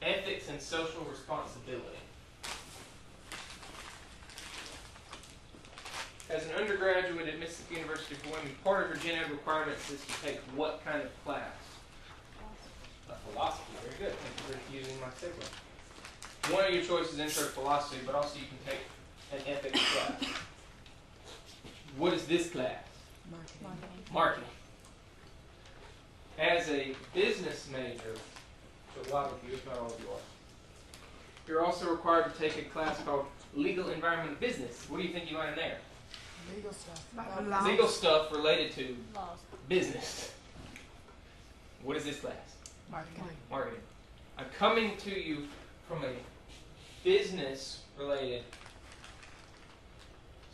ethics and social responsibility. As an undergraduate at Mississippi University for Women, part of your gen ed requirements is to take what kind of class? A philosophy. Very good. Thank you for using my signal. One of your choices is intro to philosophy, but also you can take an ethics class. What is this class? Marketing. As a business major, so a lot of you, if not all of you are, you're also required to take a class called Legal Environment of Business. What do you think you learn there? Legal stuff. Legal stuff related to business. What is this class? Marketing. I'm coming to you from a business-related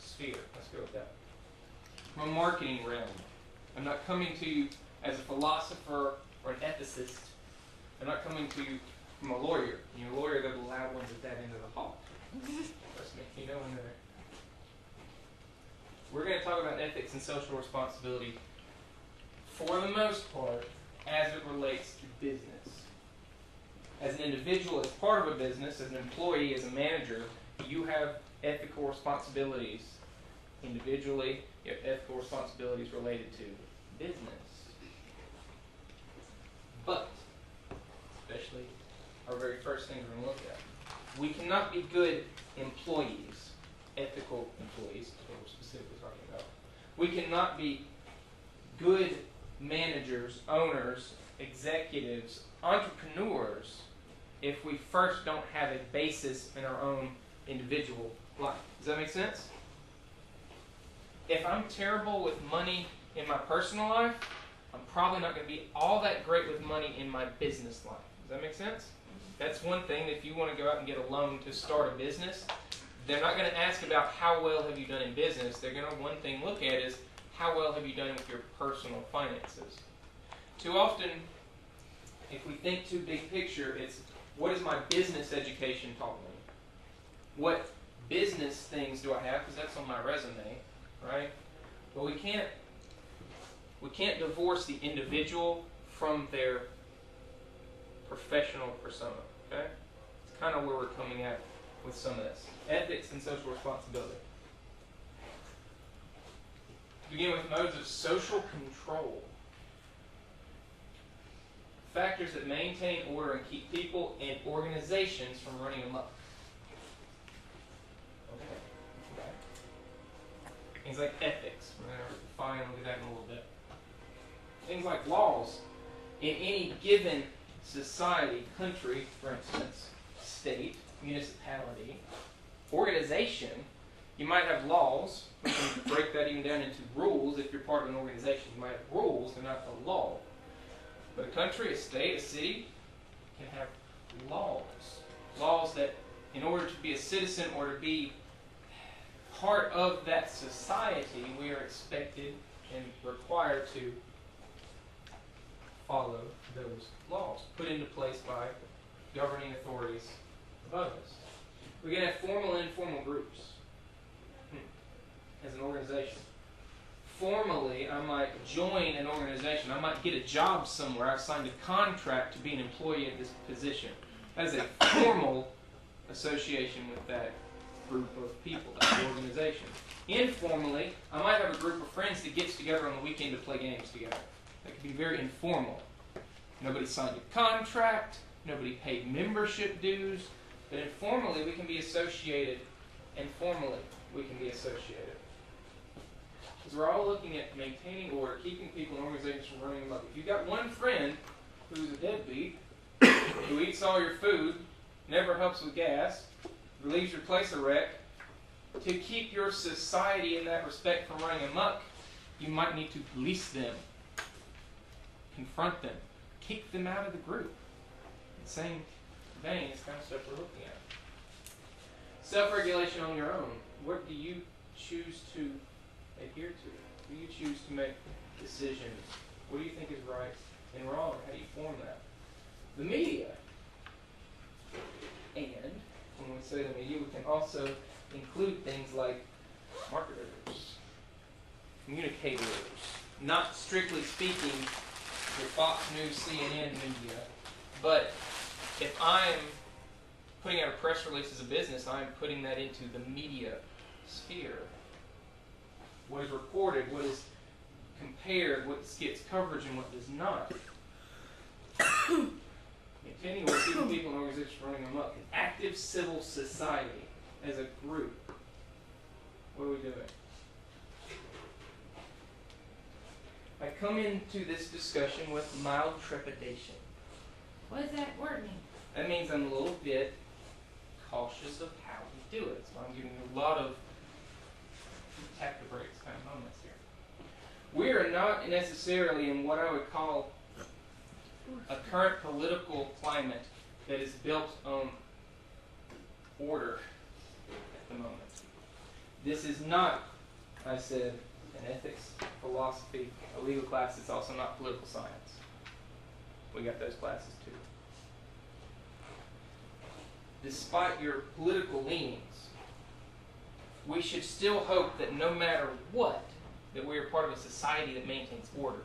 sphere. Let's go with that. From a marketing realm. I'm not coming to you as a philosopher or an ethicist. I'm not coming to you from a lawyer. You're a lawyer, they're the loud ones at that end of the hall. Trust me, you know when they're there. We're going to talk about ethics and social responsibility for the most part as it relates to business. As an individual, as part of a business, as an employee, as a manager, you have ethical responsibilities individually. You have ethical responsibilities related to business. But, especially our very first thing we're going to look at, we cannot be good employees, ethical employees, is what we're specifically talking about. We cannot be good managers, owners, executives, entrepreneurs if we first don't have a basis in our own individual life. Does that make sense? If I'm terrible with money in my personal life, I'm probably not going to be all that great with money in my business life. Does that make sense? That's one thing. If you want to go out and get a loan to start a business, they're not going to ask about how well have you done in business. They're going to, one thing, look at is how well have you done with your personal finances. Too often, if we think too big picture, it's what has my business education taught me? What business things do I have? Because that's on my resume, right? But we can't divorce the individual from their professional persona, okay? It's kind of where we're coming at with some of this. Ethics and social responsibility. Begin with modes of social control. Factors that maintain order and keep people and organizations from running amok. Okay. Things like ethics. We're going to define and look at that in a little bit. Things like laws. In any given society, country, for instance, state, municipality, organization, you might have laws. We can break that even down into rules. If you're part of an organization, you might have rules. They're not a law. But a country, a state, a city can have laws. Laws that, in order to be a citizen or to be part of that society, we are expected and required to follow those laws put into place by governing authorities above us. We can have formal and informal groups as an organization. Formally, I might join an organization. I might get a job somewhere. I've signed a contract to be an employee at this position. That is a formal association with that group of people, that organization. Informally, I might have a group of friends that gets together on the weekend to play games together. That could be very informal. Nobody signed a contract. Nobody paid membership dues. But informally, we can be associated. And formally, we can be associated. Because we're all looking at maintaining order, keeping people and organizations from running amok. If you've got one friend who's a deadbeat, who eats all your food, never helps with gas, leaves your place a wreck, to keep your society in that respect from running amok, you might need to police them, confront them, kick them out of the group. In the same vein, it's kind of stuff we're looking at. Self-regulation on your own. What do you choose to adhere to? Do you choose to make decisions? What do you think is right and wrong? How do you form that? The media. And when we say the media, we can also include things like marketers, communicators, not strictly speaking your Fox News, CNN media, but If I'm putting out a press release as a business, I'm putting that into the media sphere. What is reported, what is compared, what gets coverage and what does not. Continue with people and organizations running amok. An active civil society as a group. What are we doing? I come into this discussion with mild trepidation. What does that word mean? That means I'm a little bit cautious of how we do it. So I'm giving you a lot of tap the brakes kind of moments here. We are not necessarily in what I would call a current political climate that is built on order at the moment. This is not, I said, an ethics, philosophy, a legal class. It's also not political science. We got those classes too. Despite your political leanings, we should still hope that no matter what, that we are part of a society that maintains order.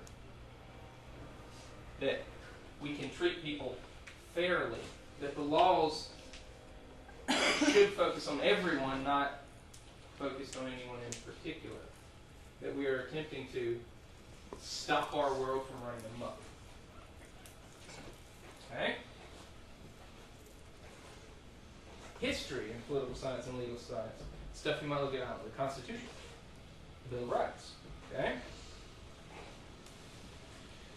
That we can treat people fairly. That the laws should focus on everyone, not focused on anyone in particular. That we are attempting to stop our world from running amok. Okay? History in political science and legal science. Stuff you might look at out. The Constitution. The Bill of Rights. Okay?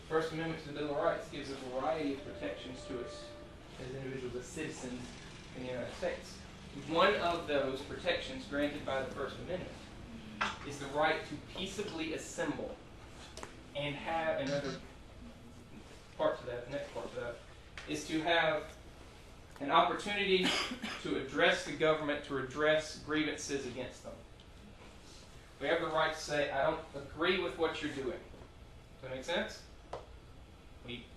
First Amendment to the Bill of Rights gives a variety of protections to us as individuals, as citizens in the United States. One of those protections granted by the First Amendment is the right to peaceably assemble and have another part to that, the next part to that, is to have an opportunity to address the government, to address grievances against them. We have the right to say, I don't agree with what you're doing. Does that make sense?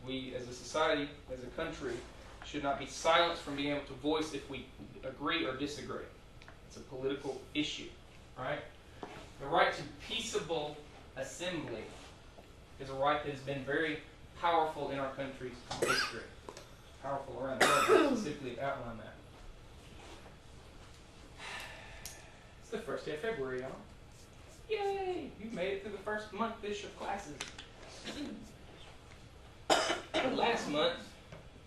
We as a society, as a country, should not be silenced from being able to voice if we agree or disagree. It's a political issue, right? The right to peaceable assembly is a right that has been very powerful in our country's history. Powerful around the world. I specifically outline that. It's the first day of February, y'all. Yay! You made it through the first month-ish of classes. Last month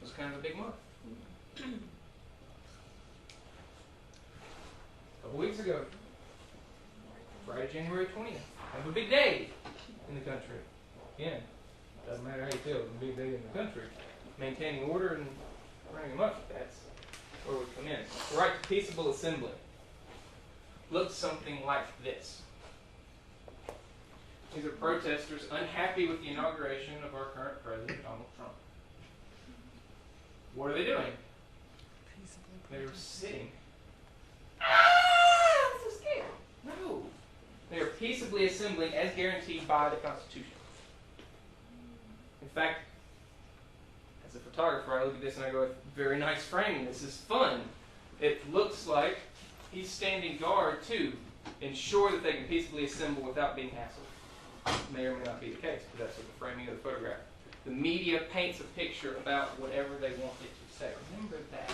was kind of a big month. A couple weeks ago, Friday, January 20th, kind of a big day in the country. Again, doesn't matter how you feel, it's a big day in the country. Maintaining order and running them up, that's where we come in. The right to peaceable assembly looks something like this. These are protesters unhappy with the inauguration of our current president, Donald Trump. What are they doing? They're sitting. I'm so scared. No. They are peaceably assembling as guaranteed by the Constitution. In fact, as a photographer, I look at this and I go, very nice framing. This is fun. It looks like he's standing guard to ensure that they can peaceably assemble without being hassled. May or may not be the case, but that's what the framing of the photograph. The media paints a picture about whatever they want it to say. Remember that.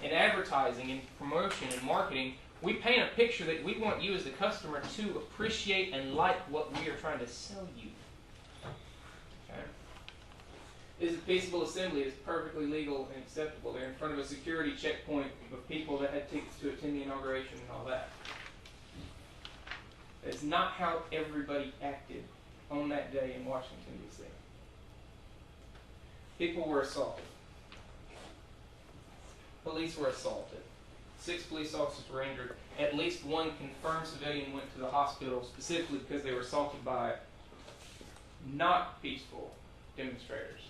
In advertising, in promotion, and marketing, we paint a picture that we want you as the customer to appreciate and like what we are trying to sell you. Okay? This is peaceable assembly. It's perfectly legal and acceptable. They're in front of a security checkpoint of people that had tickets to attend the inauguration and all that. It's not how everybody acted on that day in Washington, D.C. People were assaulted. Police were assaulted. 6 police officers were injured. At least one confirmed civilian went to the hospital specifically because they were assaulted by not peaceful demonstrators.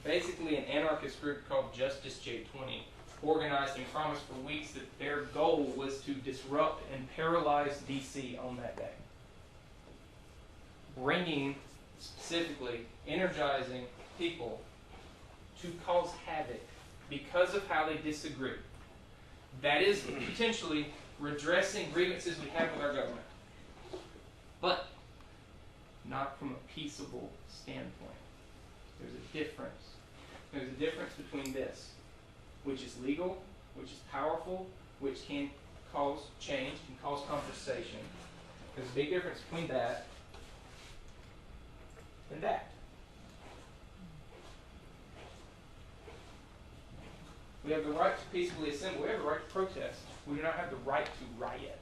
Basically an anarchist group called Justice J20 organized and promised for weeks that their goal was to disrupt and paralyze D.C. on that day. Bringing, specifically, energizing people to cause havoc because of how they disagree. That is potentially redressing grievances we have with our government. But not from a peaceable standpoint. There's a difference. There's a difference between this, which is legal, which is powerful, which can cause change, can cause conversation. There's a big difference between that and that. We have the right to peacefully assemble. We have the right to protest. We do not have the right to riot.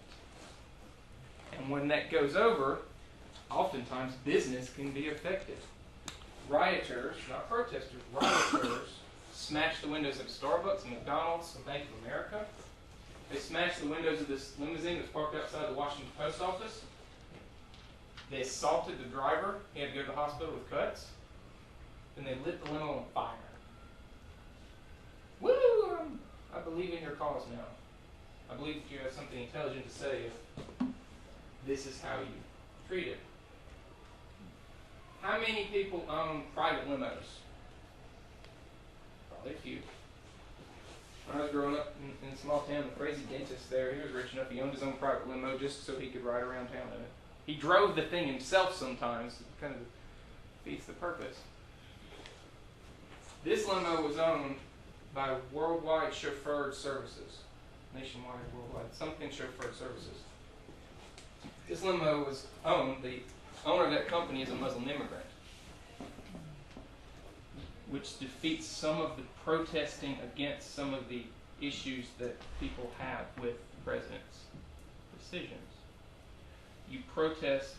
And when that goes over, oftentimes business can be affected. Rioters, not protesters, rioters smash the windows of Starbucks and McDonald's and Bank of America. They smashed the windows of this limousine that's parked outside the Washington Post Office. They assaulted the driver. He had to go to the hospital with cuts. Then they lit the limo on fire. Woo! I believe in your cause now. I believe that you have something intelligent to say if this is how you treat it. How many people own private limos? Probably a few. When I was growing up in a small town, the crazy dentist there, he was rich enough, he owned his own private limo just so he could ride around town in it. He drove the thing himself sometimes. It kind of defeats the purpose. This limo was owned by Worldwide Chauffeured Services. Nationwide, worldwide, something chauffeured services. This limo was owned, the owner of that company is a Muslim immigrant, which defeats some of the protesting against some of the issues that people have with the president's decisions. You protest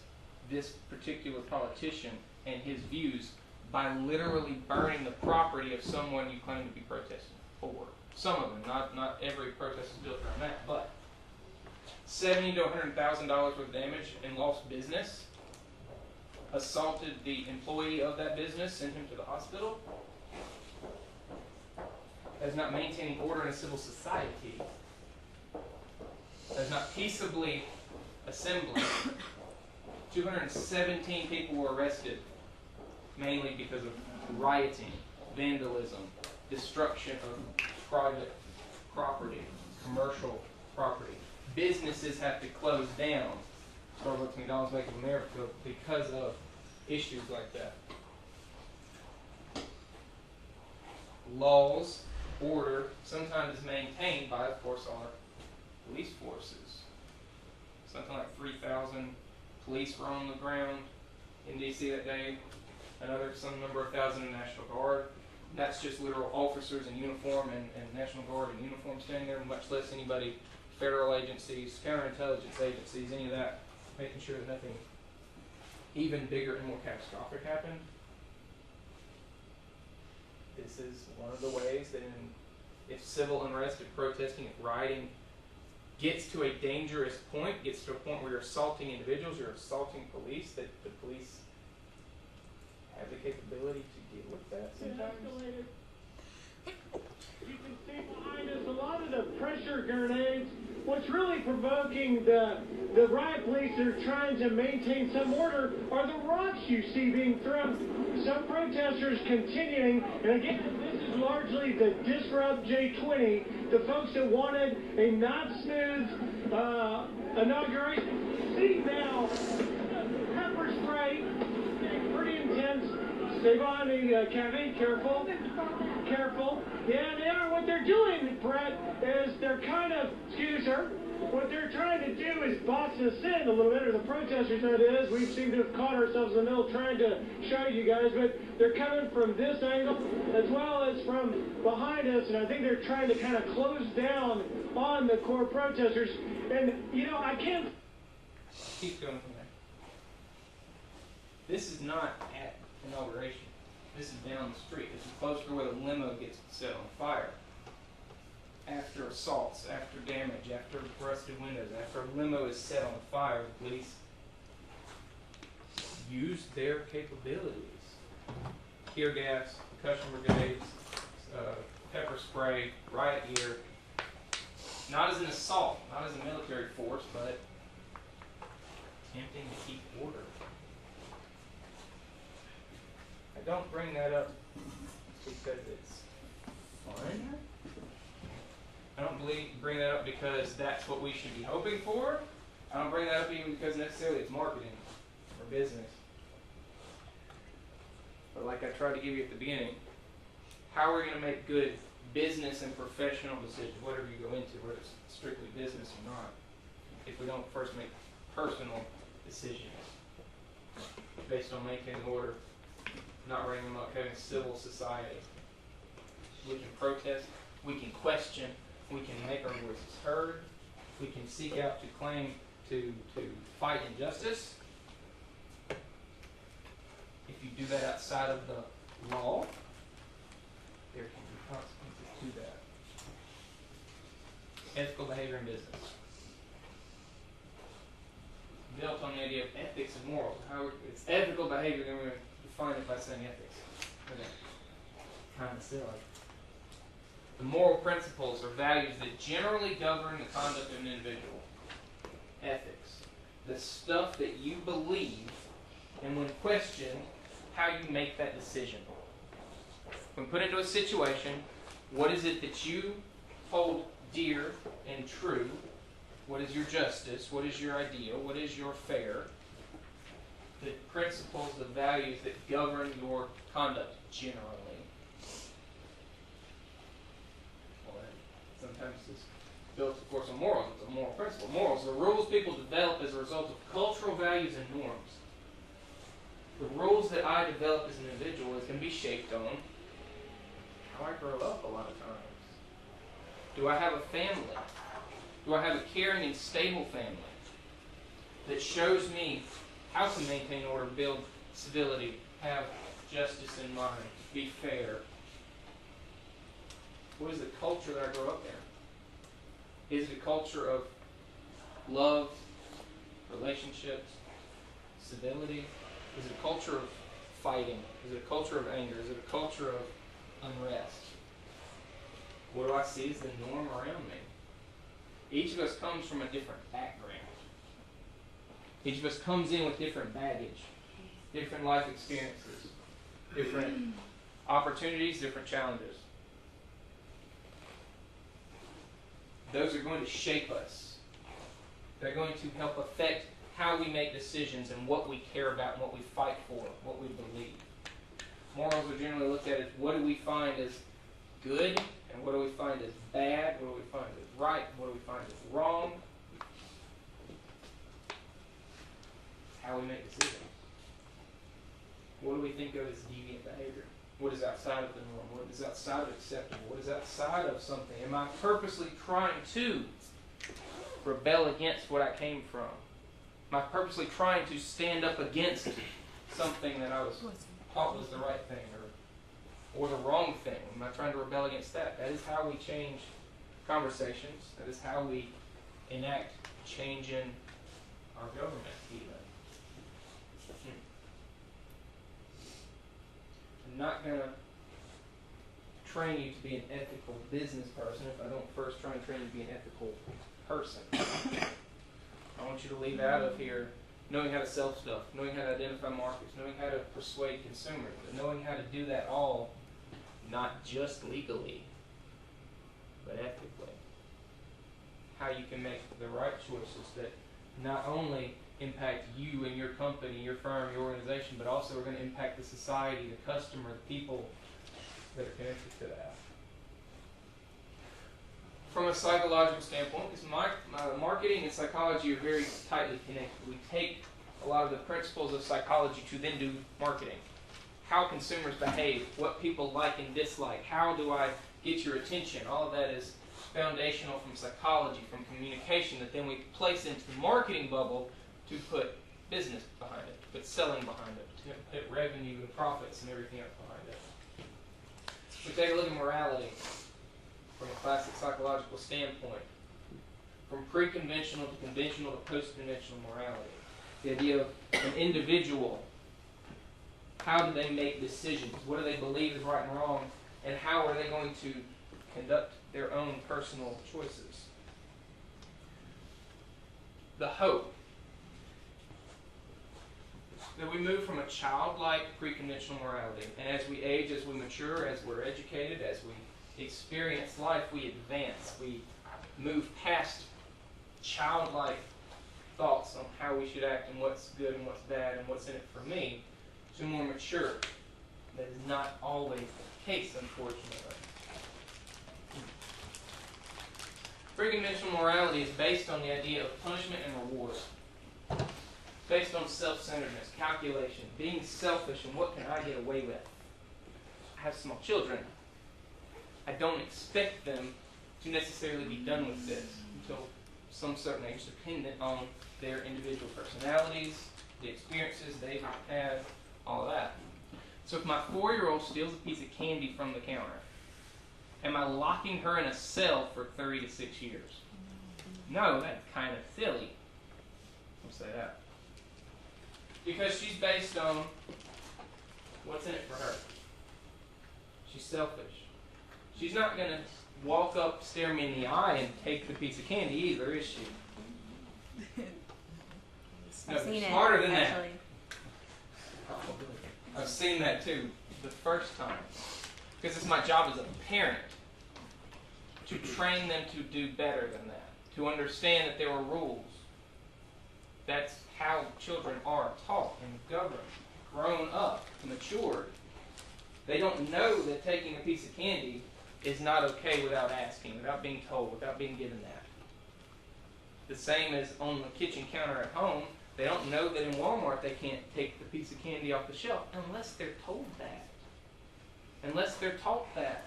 this particular politician and his views by literally burning the property of someone you claim to be protesting for. Some of them, not every protest is built around that, but $70,000 to $100,000 worth of damage and lost business, assaulted the employee of that business, sent him to the hospital. That's not maintaining order in a civil society. That's not peaceably assembling. 217 people were arrested, mainly because of rioting, vandalism, destruction of private property, commercial property. Businesses have to close down, Starbucks, McDonald's, Bank of America, because of issues like that. Laws, order, sometimes is maintained by, of course, our police forces. Something like 3,000 police were on the ground in D.C. that day. Some number of thousand in National Guard. That's just literal officers in uniform and National Guard in uniform standing there, much less anybody, federal agencies, counterintelligence agencies, any of that, making sure that nothing even bigger and more catastrophic happened. This is one of the ways that if civil unrest, if protesting, if rioting gets to a dangerous point, gets to a point where you're assaulting individuals, you're assaulting police, that the police have the capability to deal with that sometimes. You can see behind us a lot of the pressure grenades. What's really provoking the riot police that are trying to maintain some order are the rocks you see being thrown. Some protesters continuing, and again, this is largely the Disrupt J20, the folks that wanted a not smooth inauguration. See now, pepper spray, pretty intense. Stay behind the cafe, careful. Careful. Yeah, they are. What they're doing, Brett, is they're kind of, excuse me, sir, what they're trying to do is box us in a little bit, or the protesters, that is. We seem to have caught ourselves in the middle trying to show you guys, but they're coming from this angle as well as from behind us, and I think they're trying to kind of close down on the core protesters. And, you know, I can't... Keep going from there. This is not at inauguration. This is down the street. This is close to where the limo gets set on fire. After assaults, after damage, after rusted windows, after a limo is set on fire, the police use their capabilities. Tear gas, concussion brigades, pepper spray, riot gear. Not as an assault, not as a military force, but attempting to keep order. I don't bring that up because it's fun. I don't bring that up because that's what we should be hoping for. I don't bring that up even because necessarily it's marketing or business. But like I tried to give you at the beginning, how are we going to make good business and professional decisions, whatever you go into, whether it's strictly business or not, if we don't first make personal decisions based on maintaining order, not running amok, having a civil society? We can protest, we can question, we can make our voices heard, we can seek out to claim to fight injustice. If you do that outside of the law, there can be consequences to that. Ethical behavior in business. Built on the idea of ethics and morals. How it's ethical behavior, then we're going to define it by saying ethics. Okay. Kind of silly. The moral principles or values that generally govern the conduct of an individual. Ethics. The stuff that you believe, and when questioned, how you make that decision. When put into a situation, what is it that you hold dear and true? What is your justice? What is your ideal? What is your fair? The principles, the values that govern your conduct generally. Well, sometimes it's built, of course, on morals. It's a moral principle. Morals, the rules people develop as a result of cultural values and norms. The rules that I develop as an individual is going to be shaped on how I grow up a lot of times. Do I have a family? Do I have a caring and stable family that shows me how to maintain order, build civility, have justice in mind, be fair? What is the culture that I grow up in? Is it a culture of love, relationships, civility? Is it a culture of fighting? Is it a culture of anger? Is it a culture of unrest? What do I see as the norm around me? Each of us comes from a different background. Each of us comes in with different baggage, different life experiences, different opportunities, different challenges. Those are going to shape us. They're going to help affect how we make decisions and what we care about and what we fight for, what we believe. Morals are generally looked at as what do we find as good and what do we find as bad, what do we find as right, what do we find as wrong. How we make decisions. What do we think of as deviant behavior? What is outside of the norm? What is outside of acceptable? What is outside of something? Am I purposely trying to rebel against what I came from? Am I purposely trying to stand up against something that I was taught was the right thing or the wrong thing? Am I trying to rebel against that? That is how we change conversations. That is how we enact change in our government even. I'm not going to train you to be an ethical business person if I don't first try and train you to be an ethical person. I want you to leave out of here knowing how to sell stuff, knowing how to identify markets, knowing how to persuade consumers, but knowing how to do that all not just legally, but ethically. How you can make the right choices that not only impact you and your company, your firm, your organization, but also are going to impact the society, the customer, the people that are connected to that. From a psychological standpoint, because marketing and psychology are very tightly connected. We take a lot of the principles of psychology to then do marketing. How consumers behave, what people like and dislike, how do I get your attention? All of that is foundational from psychology, from communication, that then we place into the marketing bubble to put business behind it, to put selling behind it, to put revenue and profits and everything else behind it. We take a look at morality from a classic psychological standpoint, from pre-conventional to conventional to post-conventional morality. The idea of an individual, how do they make decisions? What do they believe is right and wrong? And how are they going to conduct their own personal choices? The hope that we move from a childlike pre-conventional morality, and as we age, as we mature, as we're educated, as we experience life, we advance. We move past childlike thoughts on how we should act and what's good and what's bad and what's in it for me to more mature, That is not always the case, unfortunately. Free conventional morality is based on the idea of punishment and reward. Based on self-centeredness, calculation, being selfish, and what can I get away with? I have small children. I don't expect them to necessarily be done with this until some certain age, dependent on their individual personalities, the experiences they've had, all of that. So if my 4-year-old steals a piece of candy from the counter, am I locking her in a cell for 3 to 6 years? No, that's kind of silly. I'll say that. Because she's based on what's in it for her. She's selfish. She's not going to walk up, stare me in the eye, and take the piece of candy either, is she? No, I've smarter than that. I've seen that too, the first time. Because it's my job as a parent to train them to do better than that, to understand that there are rules. That's how children are taught and governed, grown up, matured. They don't know that taking a piece of candy is not okay without asking, without being told, without being given that. The same as on the kitchen counter at home. They don't know that in Walmart they can't take the piece of candy off the shelf unless they're told that. Unless they're taught that.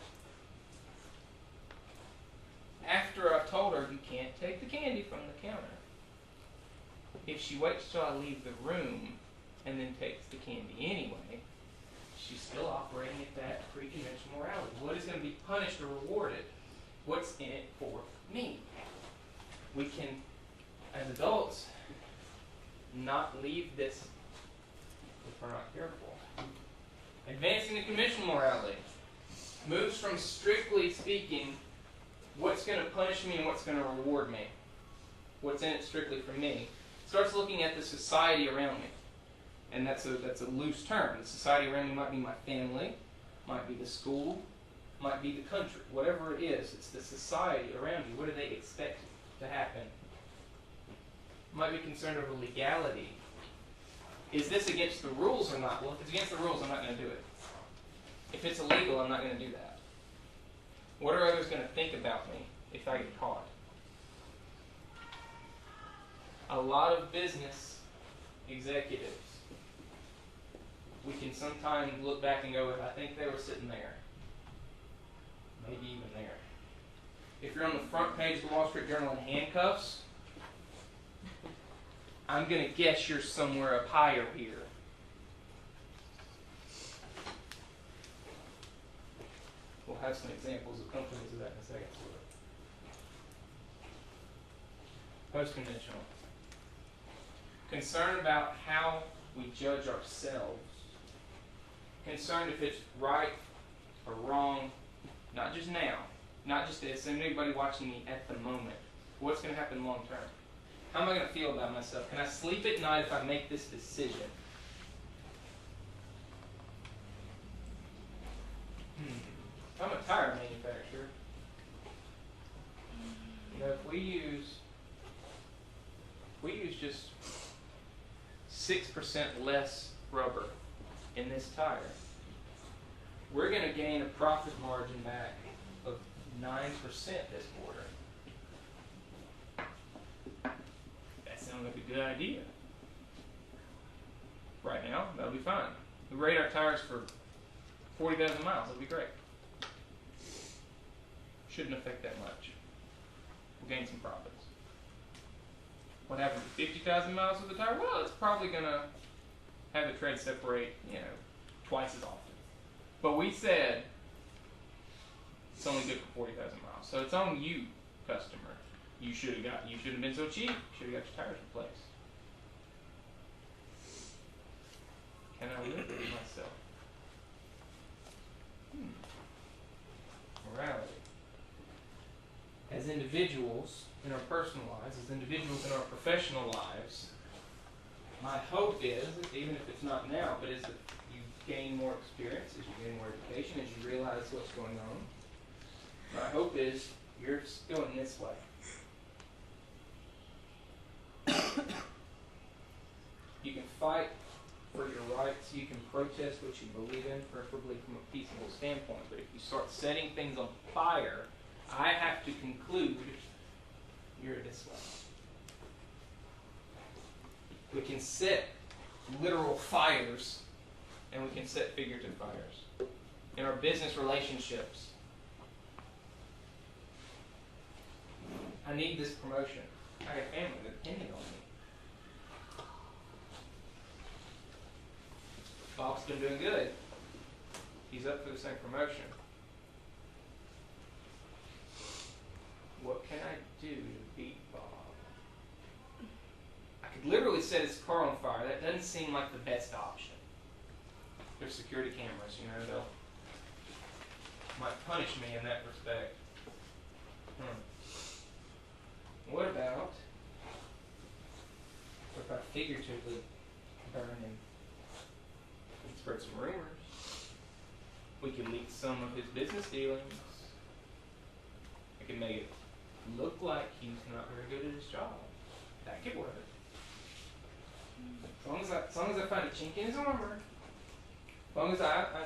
After I've told her you can't take the candy from the counter, if she waits till I leave the room and then takes the candy anyway, she's still operating at that pre-conventional morality. What is going to be punished or rewarded? What's in it for me? We can, as adults, not leave this if we're not careful. Advancing the conventional morality moves from strictly speaking what's going to punish me and what's going to reward me, what's in it strictly for me, starts looking at the society around me. And that's a loose term. The society around me might be my family, might be the school, might be the country. Whatever it is, it's the society around you. What do they expect to happen? Might be concerned over legality. Is this against the rules or not? Well, if it's against the rules, I'm not going to do it. If it's illegal, I'm not going to do that. What are others going to think about me if I get caught? A lot of business executives, we can sometimes look back and go, I think they were sitting there. Maybe even there. If you're on the front page of the Wall Street Journal in handcuffs, I'm going to guess you're somewhere up higher here. We'll have some examples of companies of that in a second. Post-conventional. Concern about how we judge ourselves. Concerned if it's right or wrong, not just now, not just as anybody watching me at the moment. What's going to happen long term? How am I going to feel about myself? Can I sleep at night if I make this decision? I'm a tire manufacturer. You know, if we use just 6% less rubber in this tire, we're going to gain a profit margin back of 9% this quarter. That sounds like a good idea. Right now, that'll be fine. We rate our tires for 40,000 miles. That'll be great. Shouldn't affect that much. We'll gain some profits. What happens to 50,000 miles with the tire? Well, it's probably going to have the tread separate, twice as often. But we said it's only good for 40,000 miles. So it's on you, customer. You shouldn't have been so cheap. You should have got your tires replaced. Can I live with myself? Morality. As individuals in our personal lives, as individuals in our professional lives, my hope is, even if it's not now, but is that you gain more experience, as you gain more education, as you realize what's going on. My hope is you're going this way. You can fight for your rights. You can protest what you believe in, preferably from a peaceable standpoint. But if you start setting things on fire, I have to conclude you're this way. We can set literal fires, and we can set figurative fires. In our business relationships, I need this promotion. I have family that depending on me. Bob's been doing good. He's up for the same promotion. What can I do to beat Bob? I could literally set his car on fire. That doesn't seem like the best option. There's security cameras, they'll might punish me in that respect. What about if I figuratively burn him? We can spread some rumors. We can leak some of his business dealings. I can make it look like he's not very good at his job. That could work. As long as I find a chink in his armor, as long as I'm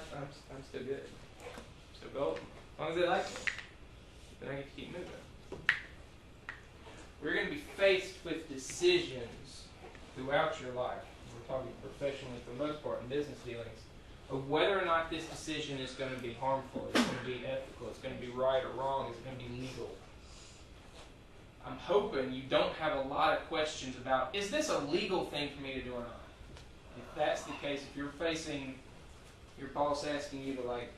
still good, still golden. As long as they like me, then I get to keep moving. We're going to be faced with decisions throughout your life. We're talking professionally for the most part in business dealings, of whether or not this decision is going to be harmful, it's going to be ethical, it's going to be right or wrong, is it going to be legal. I'm hoping you don't have a lot of questions about, is this a legal thing for me to do or not? If that's the case, if you're facing your boss asking you to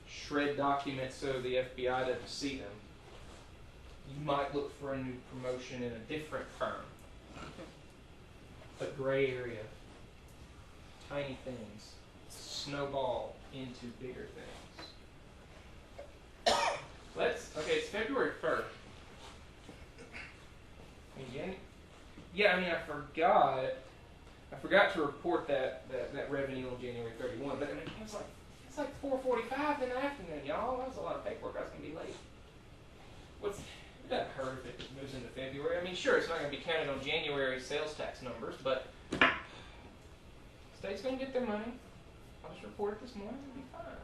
shred documents so the FBI doesn't see them, you might look for a new promotion in a different firm. A gray area, tiny things, snowball into bigger things. It's February 1st. Again? Yeah, I forgot to report that revenue on January 31, but it's like 4:45 in the afternoon, y'all. That was a lot of paperwork. I was going to be late. It doesn't hurt if it moves into February. Sure, it's not going to be counted on January sales tax numbers, but state's going to get their money. I'll just report it this morning. It'll be fine.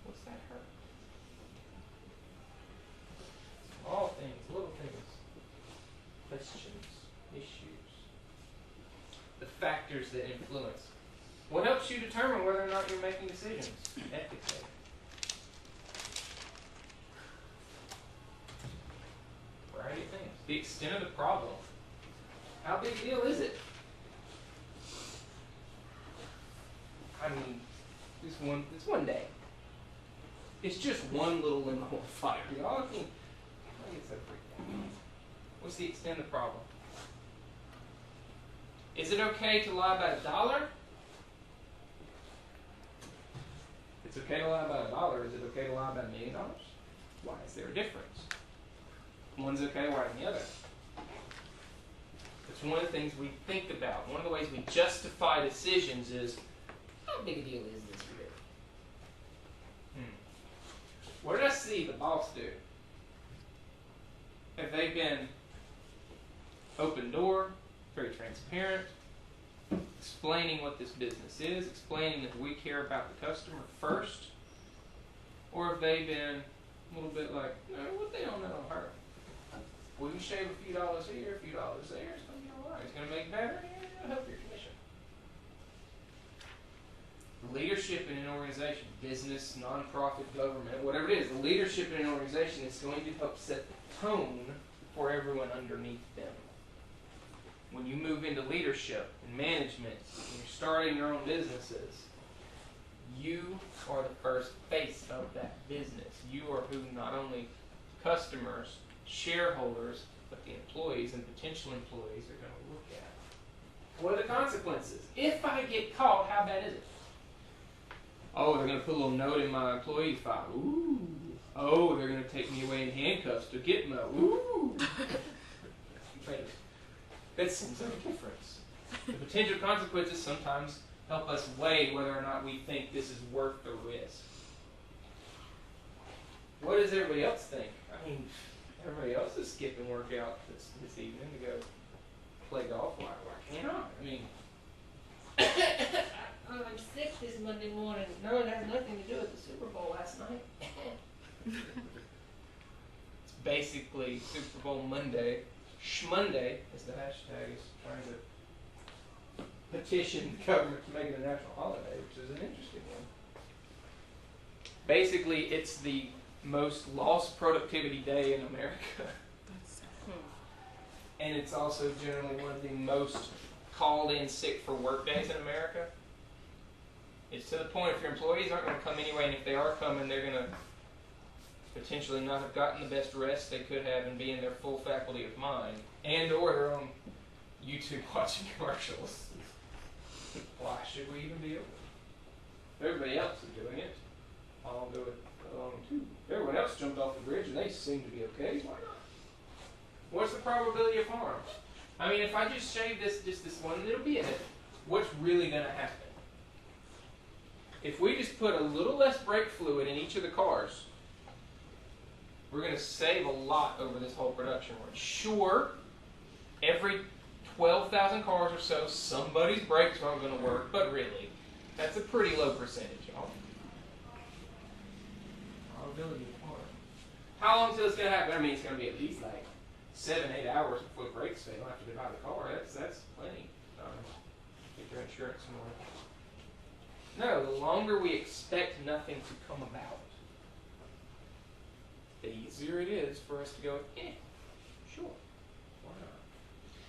What's that hurt? Small things, little things, questions, issues, the factors that influence. What helps you determine whether or not you're making decisions ethically? Variety of things. The extent of the problem. How big a deal is it? It's one day. It's just one little limb on fire. Y'all can get so freaked out. What's the extent of the problem? Is it okay to lie about $1? It's okay to lie about $1. Is it okay to lie about $1 million? Why is there a difference? One's okay, why isn't the other? It's one of the things we think about. One of the ways we justify decisions is, how big a deal is this really? What did I see the boss do? Have they been open door, very transparent, explaining what this business is, explaining that we care about the customer first? Or have they been a little bit like, no, what they don't know don't hurt? We can shave a few dollars here, a few dollars there, it's going to be all right. It's going to make it better, yeah, help your commission. Leadership in an organization, business, nonprofit, government, whatever it is, the leadership in an organization is going to help set the tone for everyone underneath them. When you move into leadership and management, and you're starting your own businesses, you are the first face of that business. You are who not only customers, shareholders, but the employees and potential employees are going to look at. What are the consequences? If I get caught, how bad is it? Oh, they're going to put a little note in my employee file. Ooh. Oh, they're going to take me away in handcuffs to Gitmo. Ooh. That seems like a difference. The potential consequences sometimes help us weigh whether or not we think this is worth the risk. What does everybody else think? Everybody else is skipping workout this evening to go play golf. Why can't I? basically Super Bowl Monday, Schmonday, as the hashtag is trying to petition the government to make it a national holiday, which is an interesting one. Basically, it's the most lost productivity day in America. And it's also generally one of the most called in sick for work days in America. It's to the point if your employees aren't going to come anyway, and if they are coming, they're going to potentially not have gotten the best rest they could have and be in their full faculty of mind, and or their own YouTube watching commercials. Why should we even be able to? Everybody else is doing it. I'll do it alone too. Everyone else jumped off the bridge and they seem to be okay. Why not? What's the probability of harm? I mean, if I just shave just this one, it'll be a hit. What's really going to happen? If we just put a little less brake fluid in each of the cars, we're going to save a lot over this whole production run. Sure, every 12,000 cars or so, somebody's brakes aren't going to work, but really, that's a pretty low percentage, y'all. Probability of harm. How long until it's going to happen? I mean, it's going to be at least like 7-8 hours before the brakes fail after they buy the car. That's plenty. Get your insurance in order. No, the longer we expect nothing to come about, the easier it is for us to go, sure, why not?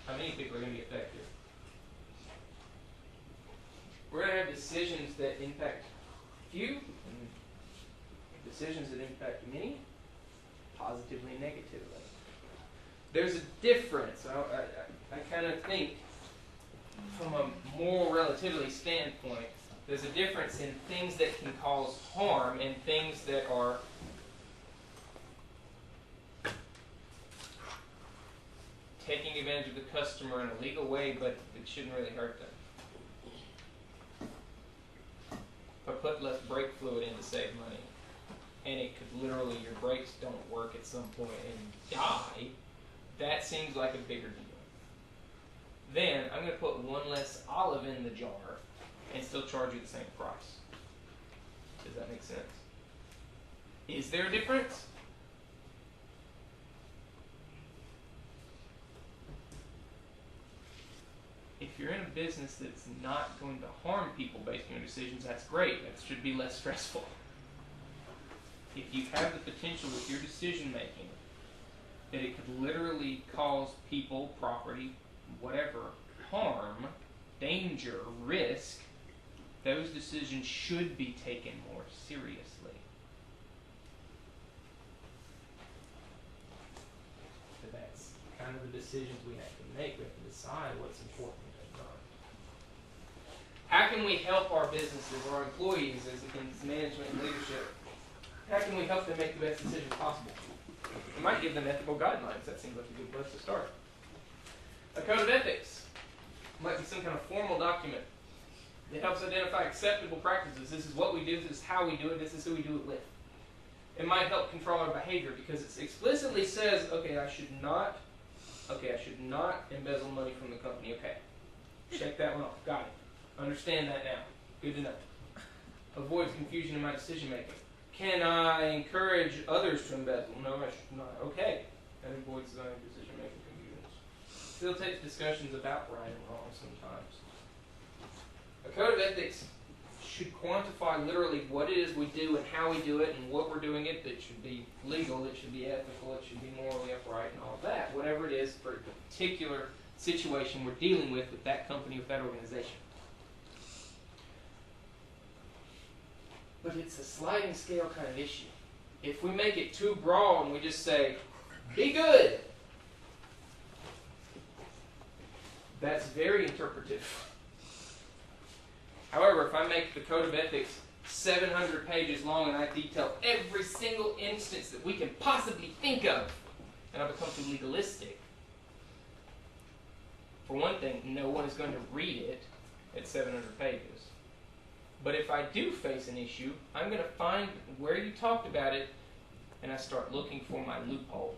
How many people are going to be affected? We're going to have decisions that impact few, and decisions that impact many, positively and negatively. There's a difference. I kind of think, from a moral relativity standpoint, there's a difference in things that can cause harm and things that are taking advantage of the customer in a legal way, but it shouldn't really hurt them. But put less brake fluid in to save money, and it could literally, your brakes don't work at some point and die, that seems like a bigger deal. Then I'm going to put one less olive in the jar and still charge you the same price. Does that make sense? Is there a difference? If you're in a business that's not going to harm people based on your decisions, that's great. That should be less stressful. If you have the potential with your decision making that it could literally cause people, property, whatever, harm, danger, risk, those decisions should be taken more seriously. So that's kind of the decisions we have to make. We have to decide what's important and not. How can we help our businesses, our employees, as in management and leadership? How can we help them make the best decisions possible? We might give them ethical guidelines. That seems like a good place to start. A code of ethics might be some kind of formal document that helps identify acceptable practices. This is what we do, this is how we do it, this is who we do it with. It might help control our behavior because it explicitly says, okay, I should not embezzle money from the company. Okay, check that one off. Got it. Understand that now. Good to know. Avoids confusion in my decision making. Can I encourage others to embezzle? No, I should not. Okay, that avoids decision making confusions. Still takes discussions about right and wrong sometimes. A code of ethics should quantify literally what it is we do and how we do it and what we're doing it. It should be legal, it should be ethical, it should be morally upright and all that. Whatever it is for the particular situation we're dealing with that company or that organization. But it's a sliding scale kind of issue. If we make it too broad and we just say, be good, that's very interpretive. However, if I make the Code of Ethics 700 pages long and I detail every single instance that we can possibly think of, and I become too legalistic, for one thing, no one is going to read it at 700 pages. But if I do face an issue, I'm going to find where you talked about it, and I start looking for my loophole.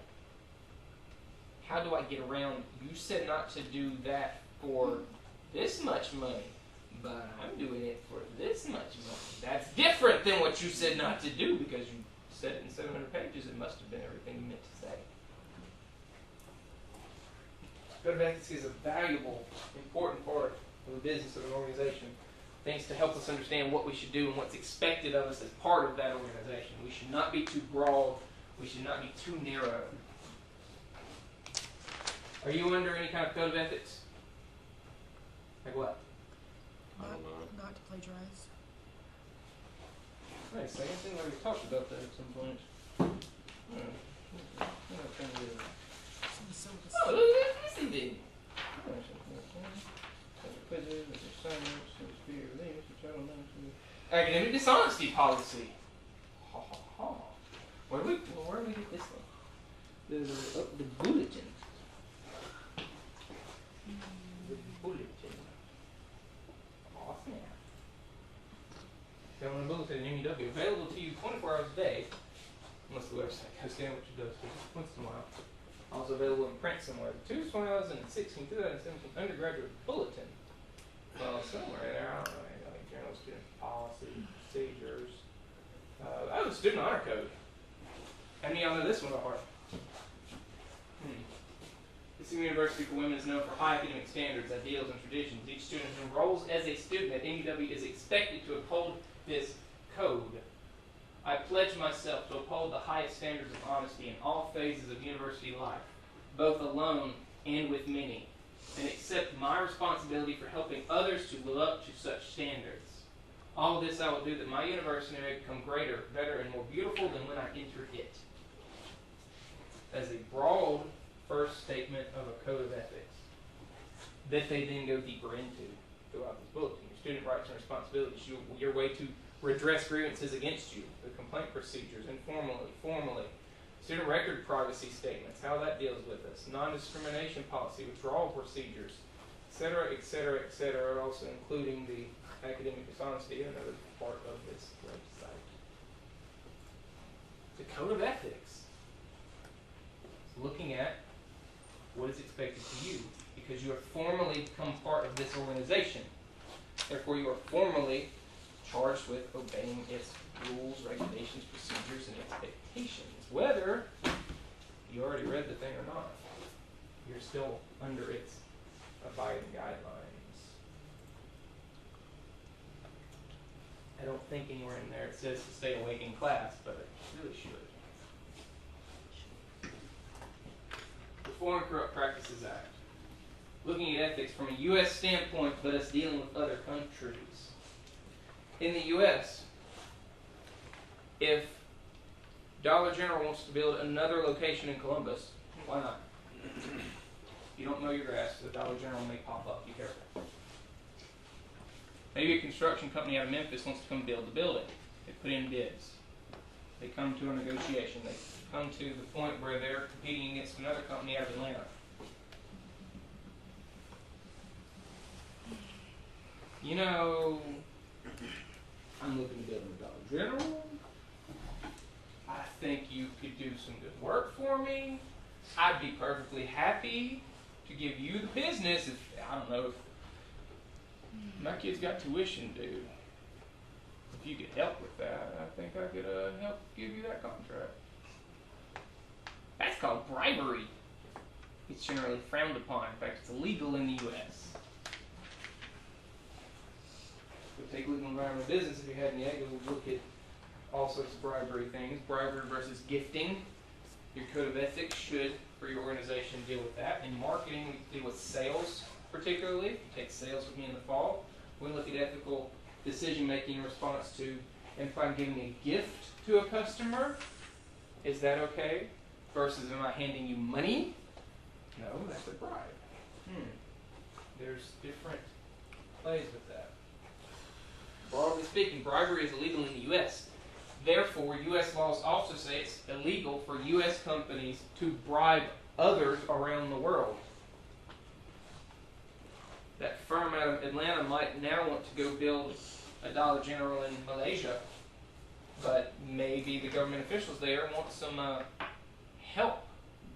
How do I get around, you said not to do that for this much money, but I'm doing it for this much money. That's different than what you said not to do because you said it in 700 pages. It must have been everything you meant to say. Code of ethics is a valuable, important part of the business of an organization. Things to help us understand what we should do and what's expected of us as part of that organization. We should not be too broad. We should not be too narrow. Are you under any kind of code of ethics? Like what? Not to plagiarize. Wait a second, I think we already talked about that at some point. Oh, listen then. Academic dishonesty policy. Ha ha ha. Where do we get this thing? The bulletin. The bulletin. Oh, snap. Download bulletin in MEW. Available to you 24 hours a day. Unless the website goes down, which it does once in a while. Also available in print somewhere. The 2016, 2017 undergraduate bulletin. Well, somewhere there, I don't know. Like general student policy, procedures. That was student honor code. How many of y'all know this one by heart? This university for women is known for high academic standards, ideals, and traditions. Each student who enrolls as a student at MEW is expected to uphold this code. I pledge myself to uphold the highest standards of honesty in all phases of university life, both alone and with many, and accept my responsibility for helping others to live up to such standards. All this I will do that my university may become greater, better, and more beautiful than when I entered it. As a broad first statement of a code of ethics that they then go deeper into throughout this bulletin. Your student rights and responsibilities, your way to redress grievances against you, the complaint procedures, informally, formally, student record privacy statements, how that deals with us, non-discrimination policy, withdrawal procedures, etc., etc., etc., also including the academic dishonesty, another part of this website. The code of ethics. Looking at what is expected of you, because you have formally become part of this organization. Therefore, you are formally charged with obeying its rules, regulations, procedures, and expectations. Whether you already read the thing or not, you're still under its abiding guidelines. I don't think anywhere in there it says to stay awake in class, but it really should. The Foreign Corrupt Practices Act. Looking at ethics from a U.S. standpoint, but us dealing with other countries. In the U.S., if Dollar General wants to build another location in Columbus, why not? If you don't mow your grass, the Dollar General may pop up. Be careful. Maybe a construction company out of Memphis wants to come build the building. They put in bids. They come to a negotiation. They come to the point where they're competing against another company out of Atlanta. You know, I'm looking to build a Dollar General. I think you could do some good work for me. I'd be perfectly happy to give you the business if, I don't know, if my kid's got tuition due. If you could help with that, I think I could help give you that contract. That's called bribery. It's generally frowned upon. In fact, it's illegal in the U.S. We'll take legal environment business. If you had any egos, we'll look at all sorts of bribery things. Bribery versus gifting. Your code of ethics should, for your organization, deal with that. In marketing, we deal with sales, particularly. If you take sales with me in the fall, we look at ethical decision-making in response to, and if I'm giving a gift to a customer, is that okay? Versus, am I handing you money? No, that's a bribe. There's different plays with that. Broadly speaking, bribery is illegal in the U.S. Therefore, U.S. laws also say it's illegal for U.S. companies to bribe others around the world. That firm out of Atlanta might now want to go build a Dollar General in Malaysia, but maybe the government officials there want some help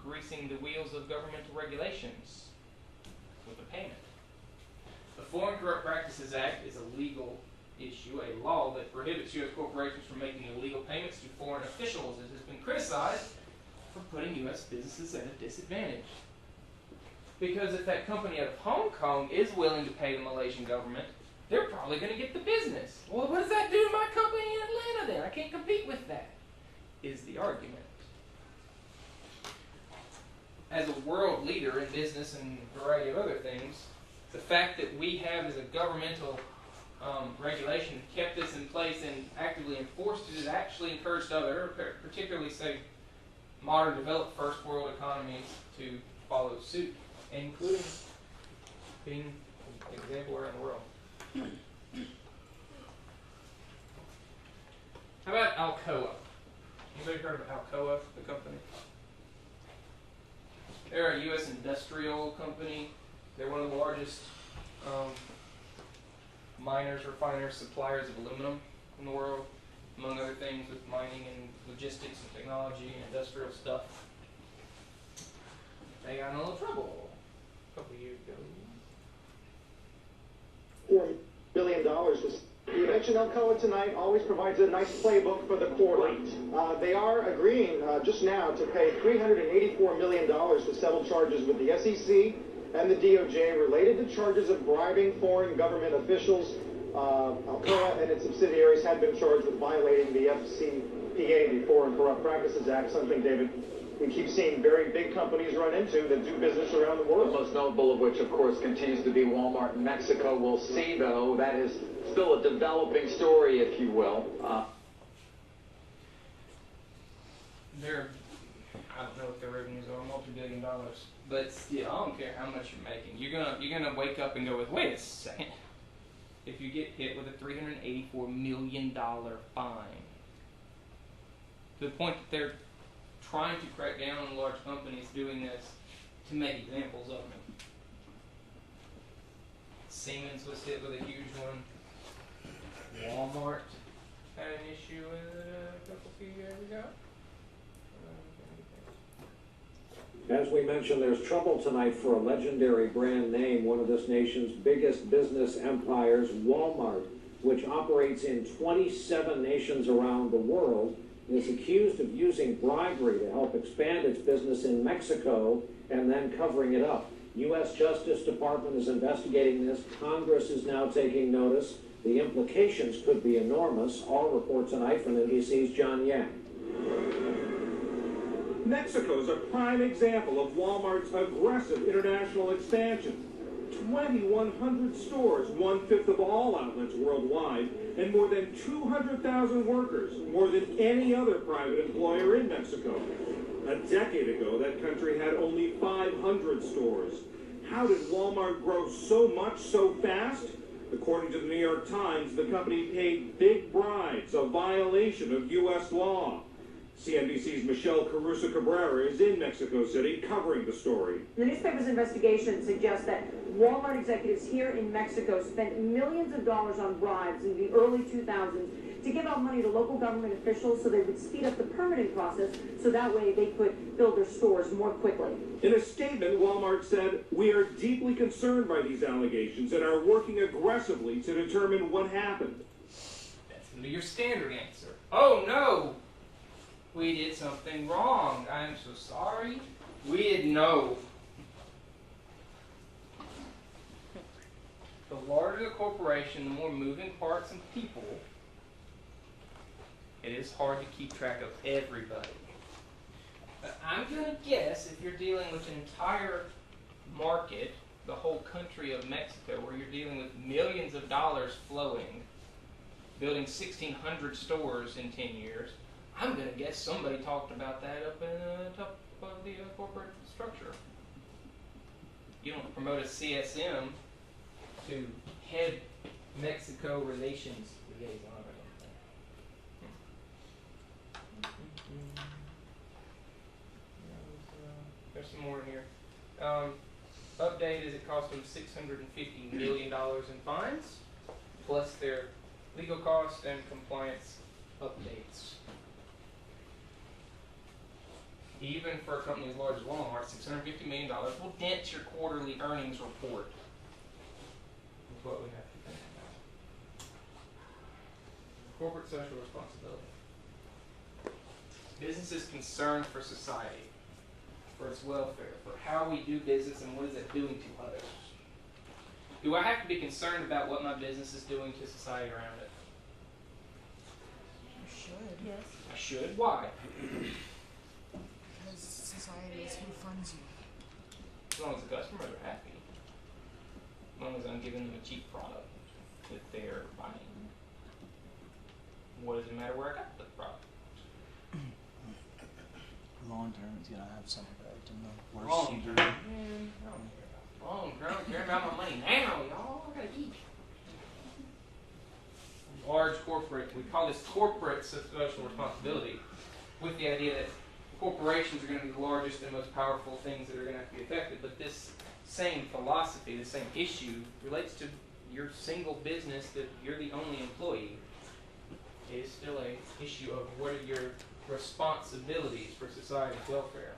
greasing the wheels of governmental regulations with a payment. The Foreign Corrupt Practices Act is a legal issue, a law that prohibits U.S. corporations from making illegal payments to foreign officials. It has been criticized for putting U.S. businesses at a disadvantage. Because if that company out of Hong Kong is willing to pay the Malaysian government, they're probably going to get the business. Well, what does that do to my company in Atlanta then? I can't compete with that, is the argument. As a world leader in business and a variety of other things, the fact that we have as a governmental regulation kept this in place and actively enforced it has actually encouraged other, particularly, say, modern developed first world economies to follow suit, including being an example around the world. How about Alcoa? Anybody heard of Alcoa, the company? They're a U.S. industrial company. They're one of the largest miners, refiners, suppliers of aluminum in the world, among other things with mining and logistics and technology and industrial stuff. They got in a little trouble a couple of years ago. $4 billion. You mentioned Alcoa tonight always provides a nice playbook for the quarter. They are agreeing just now to pay $384 million to settle charges with the SEC and the DOJ related to charges of bribing foreign government officials. Alcoa and its subsidiaries had been charged with violating the FCPA, the Foreign Corrupt Practices Act, something, David, we keep seeing very big companies run into that do business around the world. The most notable of which, of course, continues to be Walmart in Mexico. We'll see, though, that is still a developing story, if you will. I don't know what their revenues are, multi-billion dollars. But still, I don't care how much you're making. You're gonna wake up and go with, wait a second. If you get hit with a $384 million fine, to the point that they're trying to crack down on large companies doing this to make examples of them. Siemens was hit with a huge one. Walmart had an issue with it a few years ago. As we mentioned, there's trouble tonight for a legendary brand name, one of this nation's biggest business empires, Walmart, which operates in 27 nations around the world, is accused of using bribery to help expand its business in Mexico and then covering it up. U.S. Justice Department is investigating this. Congress is now taking notice. The implications could be enormous. All report tonight from NBC's John Yang. Mexico is a prime example of Walmart's aggressive international expansion. 2,100 stores, 1/5 of all outlets worldwide, and more than 200,000 workers, more than any other private employer in Mexico. A decade ago, that country had only 500 stores. How did Walmart grow so much so fast? According to the New York Times, the company paid big bribes, a violation of U.S. law. CNBC's Michelle Caruso Cabrera is in Mexico City covering the story. The newspaper's investigation suggests that Walmart executives here in Mexico spent millions of dollars on bribes in the early 2000s to give out money to local government officials so they would speed up the permitting process so that way they could build their stores more quickly. In a statement, Walmart said, "We are deeply concerned by these allegations and are working aggressively to determine what happened." That's going to be your standard answer. Oh no! We did something wrong. I'm so sorry. We didn't know. The larger the corporation, the more moving parts and people, it is hard to keep track of everybody. But I'm going to guess if you're dealing with an entire market, the whole country of Mexico, where you're dealing with millions of dollars flowing, building 1,600 stores in 10 years, I'm going to guess somebody talked about that up in the top of the corporate structure. You don't promote a CSM to head Mexico relations liaison or something. There's some more in here. Update is it cost them $650 million in fines, plus their legal costs and compliance updates. Even for a company as large as Walmart, $650 million will dent your quarterly earnings report. That's what we have to think about. Corporate social responsibility. Businesses concerned for society. for its welfare, for how we do business and what is it doing to others. Do I have to be concerned about what my business is doing to society around it? You should. Yes. I should. Why? Because society is who funds you. As long as the customers are happy. As long as I'm giving them a cheap product that they're buying. What does it matter where I got the product? Long term, it's gonna have some effect, and the worse Long you term. do. Man, I don't care about long term. I don't care about my money now, y'all. I gotta eat. Large corporate, we call this corporate social responsibility, with the idea that corporations are going to be the largest and most powerful things that are going to have to be affected. But this same philosophy, the same issue, relates to your single business that you're the only employee. It is still an issue of what are your responsibilities for society's welfare.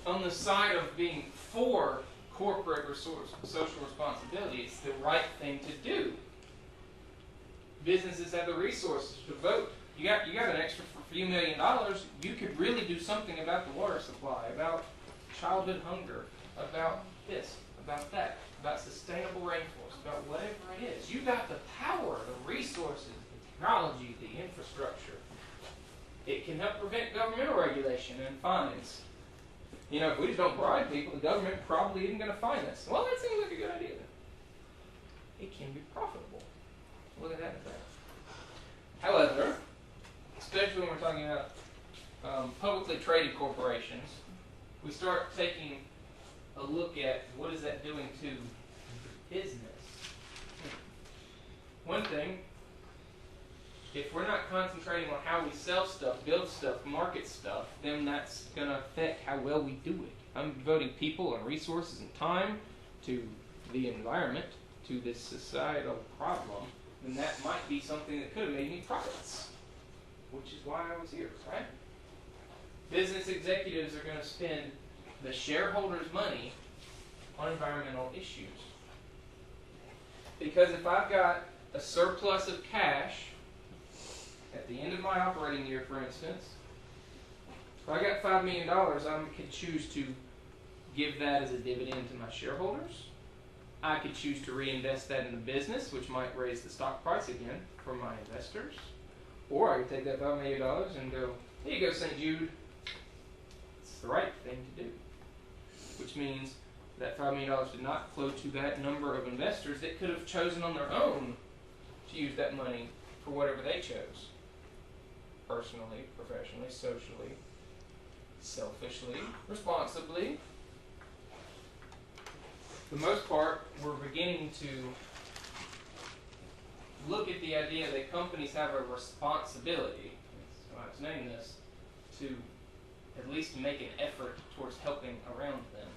On the side of being for corporate or social responsibility, it's the right thing to do. Businesses have the resources to vote. You got an extra few $1 million, you could really do something about the water supply, about childhood hunger, about this, about that, about sustainable rainforests, about whatever it is. You got the power, the resources, the technology, the infrastructure. It can help prevent governmental regulation and fines. You know, if we just don't bribe people, the government probably isn't going to fine us. Well, that seems like a good idea. It can be profitable. Look at that in fact. However, especially when we're talking about publicly traded corporations, we start taking a look at what is that doing to business. One thing, if we're not concentrating on how we sell stuff, build stuff, market stuff, then that's going to affect how well we do it. I'm devoting people and resources and time to the environment, to this societal problem, then that might be something that could have made me profits, which is why I was here, right? Business executives are going to spend the shareholders' money on environmental issues. Because if I've got a surplus of cash at the end of my operating year, for instance, if I got $5 million, I could choose to give that as a dividend to my shareholders. I could choose to reinvest that in the business, which might raise the stock price again for my investors. Or I could take that $5 million and go, here you go, St. Jude. It's the right thing to do. Which means that $5 million did not flow to that number of investors that could have chosen on their own to use that money for whatever they chose. Personally, professionally, socially, selfishly, responsibly. For the most part, we're beginning to look at the idea that companies have a responsibility, that's why I've named this, to at least make an effort towards helping around them,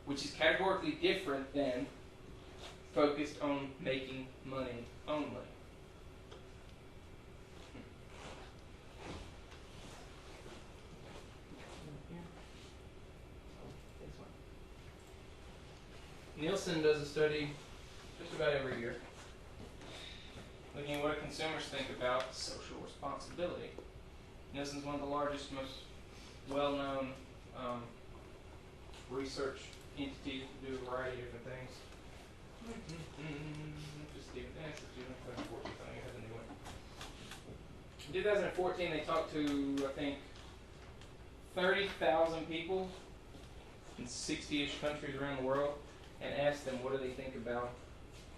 which is categorically different than focused on making money only. Nielsen does a study just about every year looking at what consumers think about social responsibility. Nielsen's one of the largest, most well-known research entities that do a variety of different things. Just leave it there. It's 2014. In 2014, they talked to, I think, 30,000 people in 60-ish countries around the world and asked them what do they think about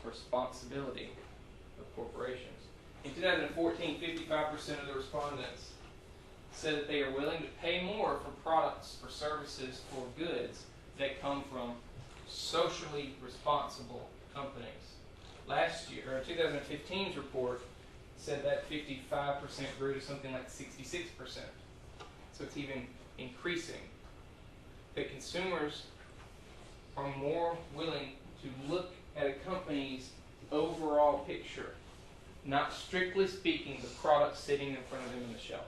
responsibility of corporations. In 2014, 55% of the respondents said that they are willing to pay more for products, for services, for goods that come from socially responsible companies. Last year, or 2015's report said that 55% grew to something like 66%. So it's even increasing. That consumers are more willing to look at a company's overall picture, not strictly speaking the product sitting in front of them on the shelf.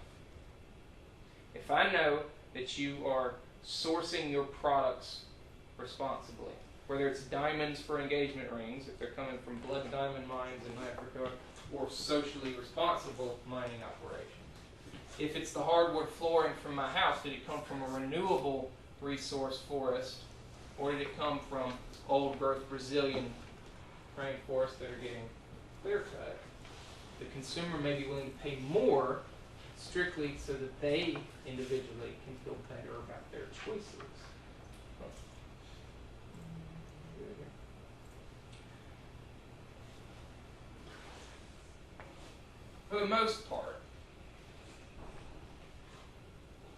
If I know that you are sourcing your products responsibly, whether it's diamonds for engagement rings, if they're coming from blood diamond mines in Africa, or socially responsible mining operations, If it's the hardwood flooring from my house, did it come from a renewable resource forest, or did it come from old growth Brazilian rainforests that are getting clear cut? The consumer may be willing to pay more strictly so that they individually can feel better about their choices. For the most part,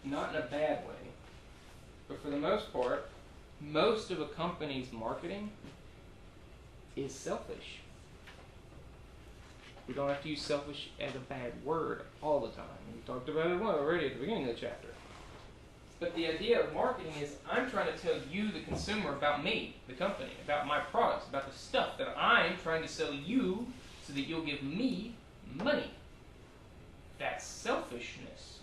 not in a bad way, but for the most part, most of a company's marketing is selfish. We don't have to use selfish as a bad word all the time. We talked about it already at the beginning of the chapter. But the idea of marketing is I'm trying to tell you, the consumer, about me, the company, about my products, about the stuff that I'm trying to sell you so that you'll give me money. That's selfishness.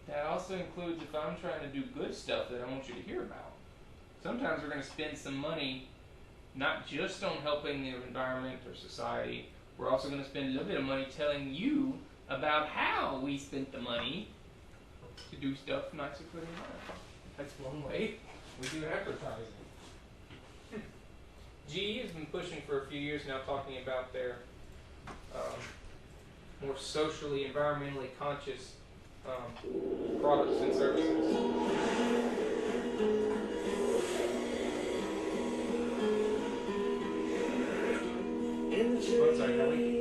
That also includes if I'm trying to do good stuff that I want you to hear about. Sometimes we're going to spend some money not just on helping the environment or society. We're also going to spend a little bit of money telling you about how we spent the money to do stuff nicer for the environment. That's one way we do advertising. GE has been pushing for a few years now, talking about their more socially, environmentally conscious products and services. One second, Ellie.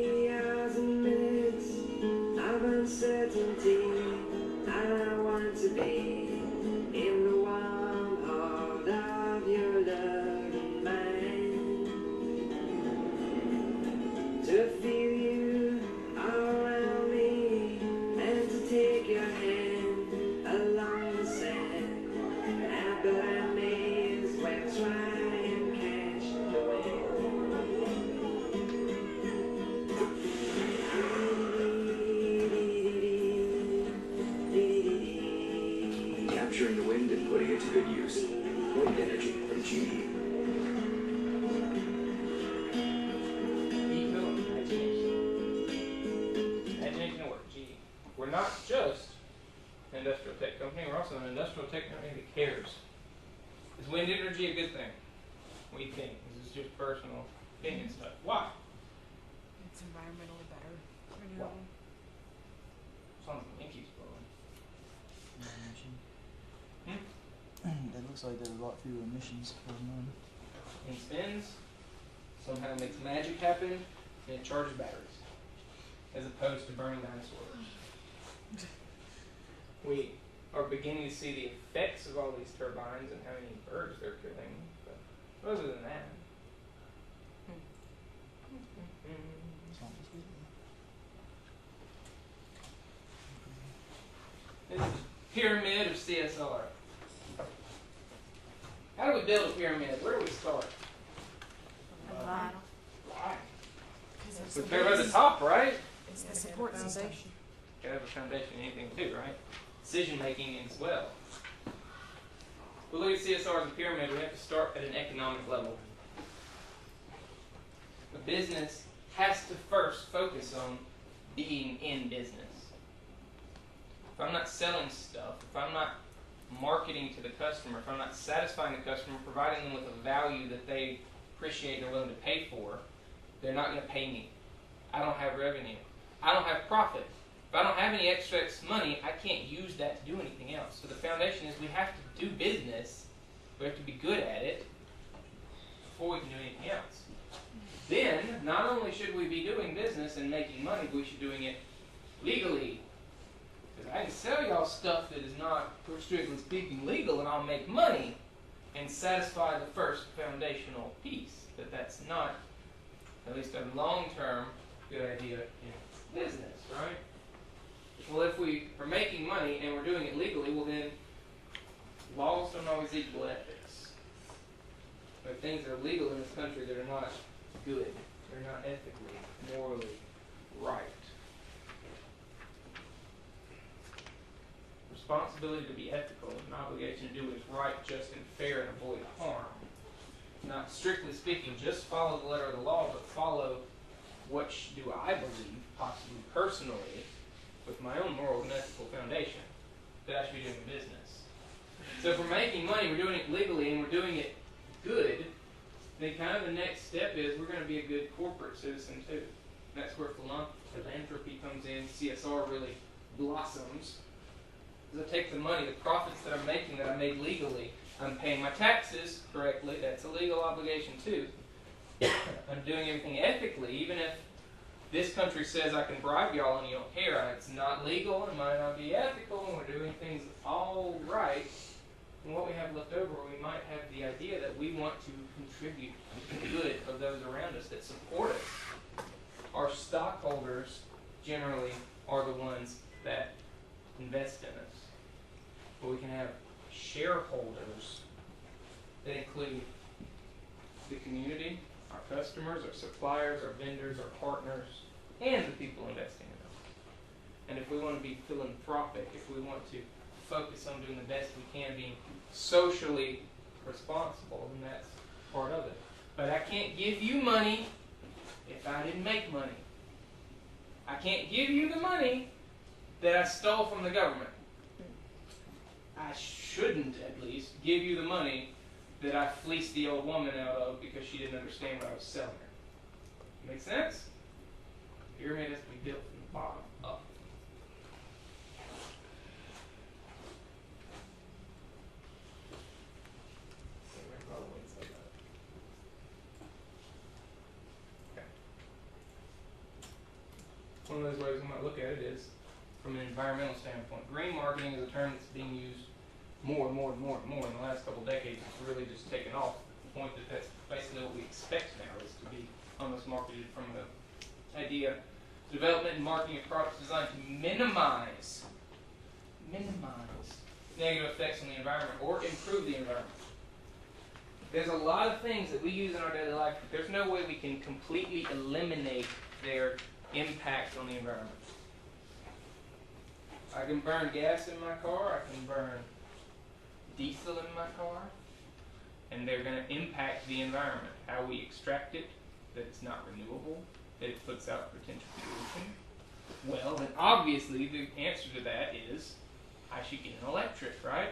Uncertainty, I want to be in the warm heart of your love and mine, to feel you all around me and to take your hand along the sand. But I may as well try and catch the wind. Capturing the wind and putting it to good use. Wind energy from GE. Imagination at work, GE. We're not just an industrial tech company, we're also an industrial tech company that cares. Is wind energy a good thing? What do you think? This is just personal opinion stuff. Why? It's environmentally better. Renewable. As long as the wind keeps blowing. It looks like there are a lot fewer emissions per moon. And spins, somehow makes magic happen, and it charges batteries, as opposed to burning dinosaurs. We are beginning to see the effects of all these turbines and how many birds they're killing, but other than that, this is the pyramid of CSR. How do we build a pyramid? Where do we start? Why? We start at the top, right? It's the support system. You gotta have a foundation in anything to do, right? Decision making as well. We look at CSR as a pyramid, we have to start at an economic level. The business has to first focus on being in business. If I'm not selling stuff, if I'm not marketing to the customer, if I'm not satisfying the customer, providing them with a value that they appreciate and are willing to pay for, they're not going to pay me. I don't have revenue. I don't have profit. If I don't have any extra money, I can't use that to do anything else. So the foundation is we have to do business. We have to be good at it before we can do anything else. Then, not only should we be doing business and making money, but we should be doing it legally. Because I can sell y'all stuff that is not, strictly speaking, legal, and I'll make money and satisfy the first foundational piece. But that's not, at least a long-term, good idea in business, right? Well, if we are making money and we're doing it legally, well then, laws don't always equal ethics. There are things that are legal in this country that are not good. They're not ethically, morally right. Responsibility to be ethical is an obligation to do what is right, just, and fair, and avoid harm. Not strictly speaking, just follow the letter of the law, but follow what do I believe, possibly personally, with my own moral and ethical foundation, that I should be doing in business. So if we're making money, we're doing it legally, and we're doing it good, then kind of the next step is we're going to be a good corporate citizen too. That's where philanthropy comes in, CSR really blossoms. Because I take the money, the profits that I'm making that I made legally, I'm paying my taxes correctly, that's a legal obligation too. I'm doing everything ethically, even if this country says I can bribe y'all and you don't care. It's not legal, it might not be ethical, and we're doing things all right. And what we have left over, we might have the idea that we want to contribute to the good of those around us that support us. Our stockholders generally are the ones that invest in us. But we can have shareholders that include the community, our customers, our suppliers, our vendors, our partners, and the people investing in us. And if we want to be philanthropic, if we want to focus on doing the best we can, being socially responsible, then that's part of it. But I can't give you money if I didn't make money. I can't give you the money that I stole from the government. I shouldn't, at least, give you the money that I fleeced the old woman out of because she didn't understand what I was selling her. Make sense? Pyramid has to be built from the bottom up. Okay. One of those ways we might look at it is from an environmental standpoint. Green marketing is a term that's being used more and more and more and more in the last couple of decades. It's really just taken off to the point that that's basically what we expect now, is to be almost marketed from the idea development and marketing of products designed to minimize negative effects on the environment or improve the environment. There's a lot of things that we use in our daily life, but there's no way we can completely eliminate their impact on the environment. I can burn gas in my car, I can burn diesel in my car, and they're going to impact the environment. How we extract it, that it's not renewable, that it puts out potential pollution. Well, then obviously the answer to that is I should get an electric, right?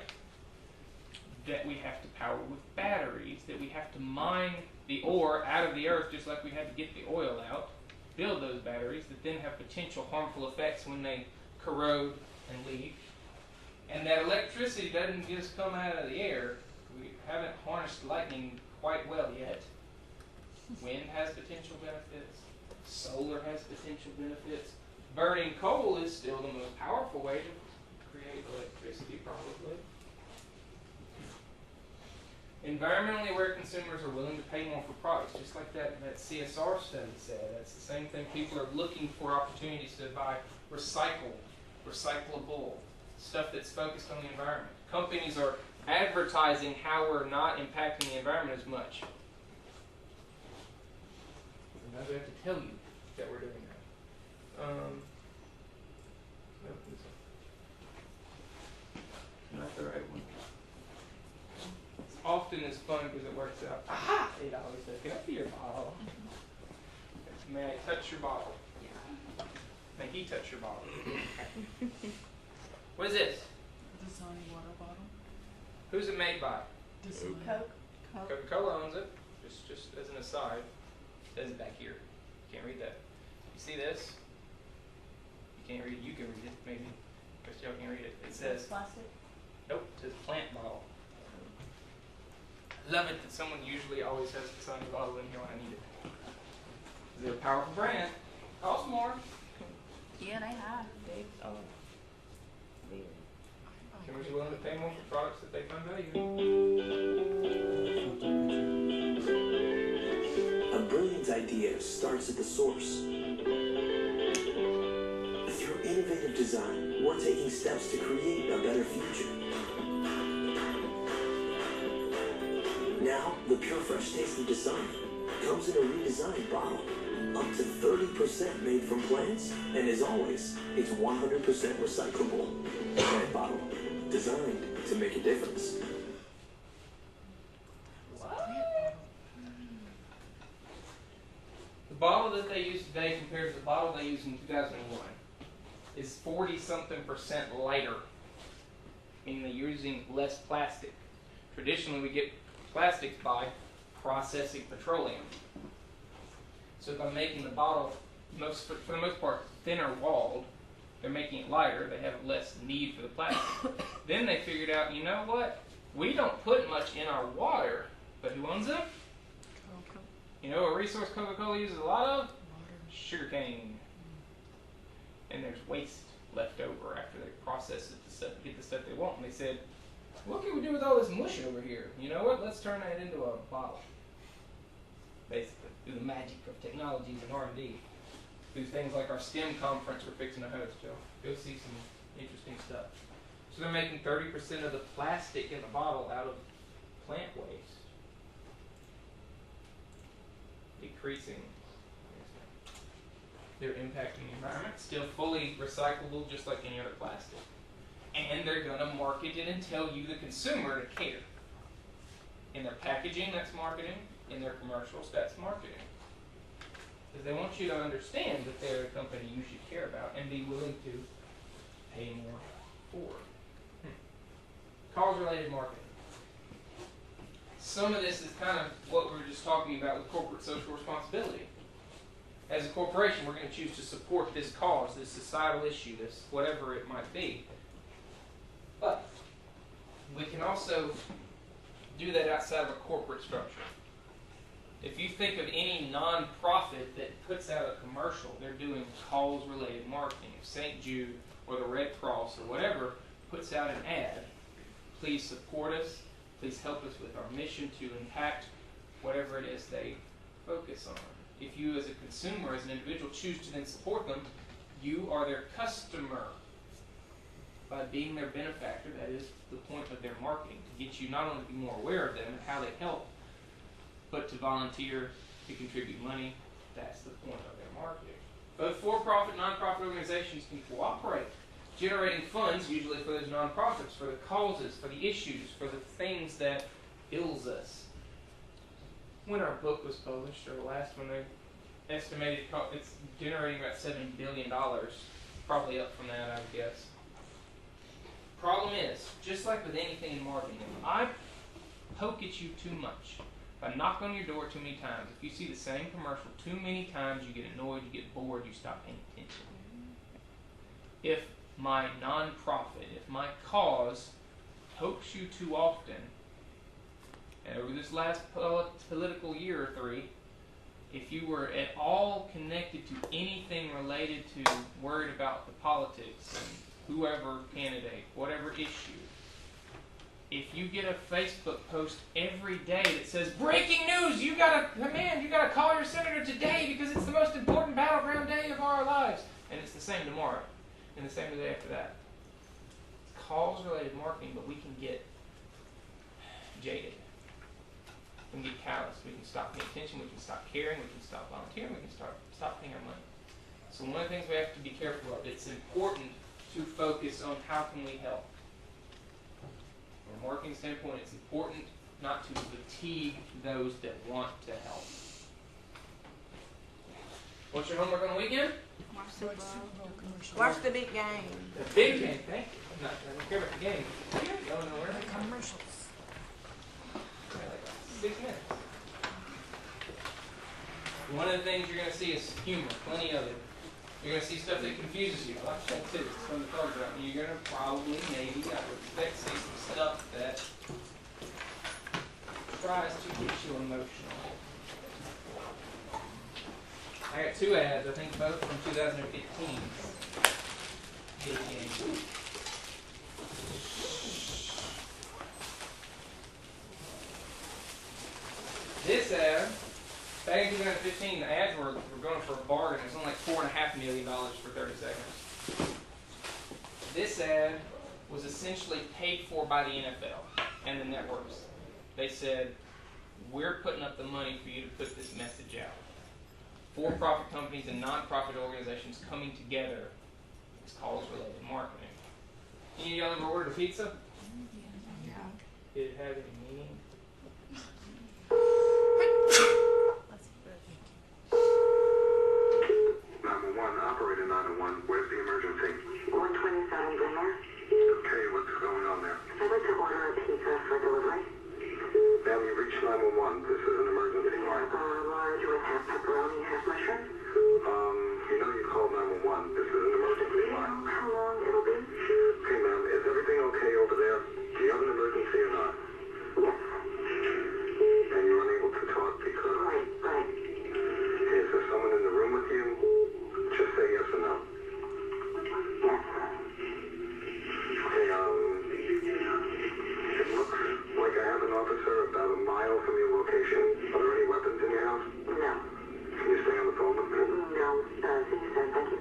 That we have to power with batteries, that we have to mine the ore out of the earth just like we had to get the oil out, build those batteries that then have potential harmful effects when they corrode and leak. And that electricity doesn't just come out of the air. We haven't harnessed lightning quite well yet. Wind has potential benefits. Solar has potential benefits. Burning coal is still the most powerful way to create electricity, probably. Environmentally aware consumers are willing to pay more for products, just like that CSR study said. That's the same thing. People are looking for opportunities to buy recyclable stuff that's focused on the environment. Companies are advertising how we're not impacting the environment as much. Sometimes we have to tell you that we're doing that. No, this one. Not the right one. It's often as fun because it works out. Aha! $8 says, can I see your bottle? May I touch your bottle? Yeah. May he touch your bottle? What is this? Dasani water bottle. Who's it made by? Dasani. Coke. Coca-Cola owns it. Just as an aside. It says it back here. You can't read that. You see this? You can't read it. You can read it, maybe. But y'all can't read it. It says Plastic. nope, it says plant bottle. I love it that someone usually always has the Dasani bottle in here when I need it. They're a powerful brand. Costs more. Yeah, they have. They Consumers are willing to pay more for products that they find value in. A brilliant idea starts at the source. Through innovative design, we're taking steps to create a better future. Now, the pure fresh taste of design comes in a redesigned bottle. Up to 30% made from plants, and as always, it's 100% recyclable. Plant bottle, designed to make a difference. The bottle that they use today compared to the bottle they used in 2001 is 40-something% lighter, meaning they're using less plastic. Traditionally, we get plastics by processing petroleum. So by making the bottle, for the most part, thinner walled, they're making it lighter. They have less need for the plastic. Then they figured out, you know what? We don't put much in our water, but who owns them? You know a resource Coca-Cola uses a lot of? Sugarcane. And there's waste left over after they process it to get the stuff they want. And they said, what can we do with all this mush over here? You know what? Let's turn that into a bottle. Basically, through the magic of technologies and R&D. Through things like our STEM conference we're fixing to host, Joe. Go see some interesting stuff. So they're making 30% of the plastic in the bottle out of plant waste. Decreasing their impact on the environment. Still fully recyclable, just like any other plastic. And they're going to market it and tell you, the consumer, to care. In their packaging, that's marketing. In their commercials, that's marketing. Because they want you to understand that they're a company you should care about and be willing to pay more for. Cause-related marketing. Some of this is kind of what we were just talking about with corporate social responsibility. As a corporation, we're going to choose to support this cause, this societal issue, this whatever it might be. But we can also do that outside of a corporate structure. If you think of any non-profit that puts out a commercial, they're doing cause-related marketing. If St. Jude or the Red Cross or whatever puts out an ad, please support us. Please help us with our mission to impact whatever it is they focus on. If you as a consumer, as an individual, choose to then support them, you are their customer. By being their benefactor, that is the point of their marketing, to get you not only to be more aware of them and how they help, but to volunteer, to contribute money. That's the point of their marketing. Both for-profit and non-profit organizations can cooperate, generating funds, usually for those non-profits, for the causes, for the issues, for the things that ills us. When our book was published, or the last one, they estimated it's generating about $7 billion, probably up from that, I would guess. Problem is, just like with anything in marketing, if I poke at you too much, if I knock on your door too many times, if you see the same commercial too many times, you get annoyed, you get bored, you stop paying attention. If my non-profit, if my cause pokes you too often, and over this last political year or three, if you were at all connected to anything related to worried about the politics and whoever candidate, whatever issue, if you get a Facebook post every day that says, breaking news, you gotta call your senator today because it's the most important battleground day of our lives, and it's the same tomorrow, and the same the day after that. It's cause-related marketing, but we can get jaded. We can get callous. We can stop paying attention. We can stop caring. We can stop volunteering. We can stop paying our money. So one of the things we have to be careful of, it's important to focus on how can we help. From a marketing standpoint, it's important not to fatigue those that want to help. What's your homework on the weekend? Watch the big game. The big game, thank you. I don't care about the game. Go nowhere. Commercials. 6 minutes. One of the things you're going to see is humor, plenty of it. You're going to see stuff that confuses you. I like that too. It's fun to talk about. And you're going to probably, maybe, I would expect to see some stuff that tries to get you emotional. I got 2 ads, I think both from 2015. Big game. This ad, back in 2015, the ads were going for a bargain. It was only like $4.5 million for 30 seconds. This ad was essentially paid for by the NFL and the networks. They said, we're putting up the money for you to put this message out. For-profit companies and non-profit organizations coming together. It's cause-related marketing. Any of y'all ever ordered a pizza? Yeah. Did it have any meaning? That's good. 911. This is an emergency line. Large with half pepperoni, half mushroom. You know you called 911. This is an emergency line. How long it'll be? Okay, ma'am, is everything okay over there? Do you have an emergency or not? Yes. And you're unable to talk because... Right. Is there someone in the room with you? Just say yes or no. Yes. Okay, it looks like I have an officer about a mile from your location. Are there any weapons in your house? No. Can you stay on the phone with me? No. See you soon. Thank you.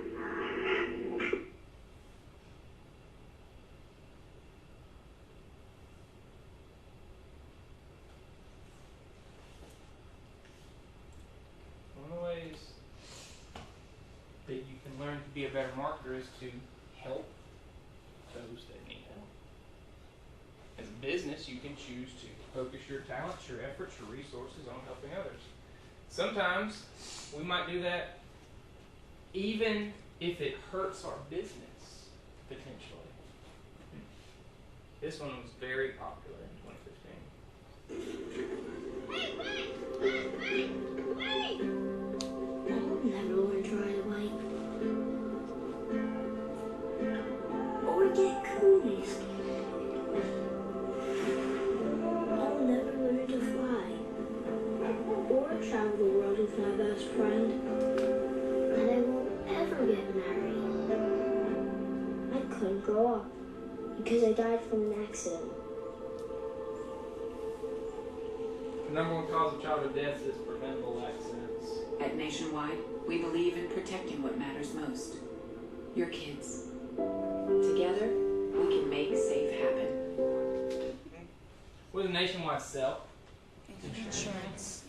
One of the ways that you can learn to be a better marketer is to help those that need help. As a business, you can choose to focus your talents, your efforts, your resources on helping others. Sometimes we might do that even if it hurts our business, potentially. This one was very popular in 2015. I'll never learn to ride a bike. Or get coolies. I'll never learn to fly. Or travel the world with my best friend. And I won't ever get married. I couldn't grow up because I died from an accident. The number one cause of childhood death is preventable accidents. At Nationwide, we believe in protecting what matters most. Your kids. Together, we can make safe happen. What does Nationwide sell? Insurance.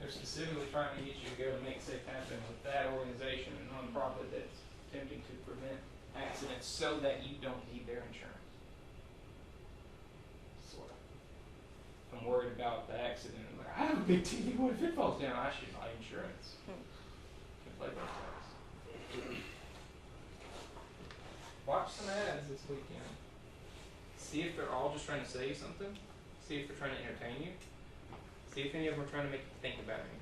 They're specifically trying to get you to go to Make Safe Happen with that organization, a nonprofit that's attempting to prevent accidents so that you don't need their insurance. Sort of. I'm worried about the accident. I'm like, I have a big TV. What if it falls down? I should buy insurance. Can play those guys. Watch some ads this weekend. See if they're all just trying to say something. See if they're trying to entertain you. See if any of them are trying to make you think about anything.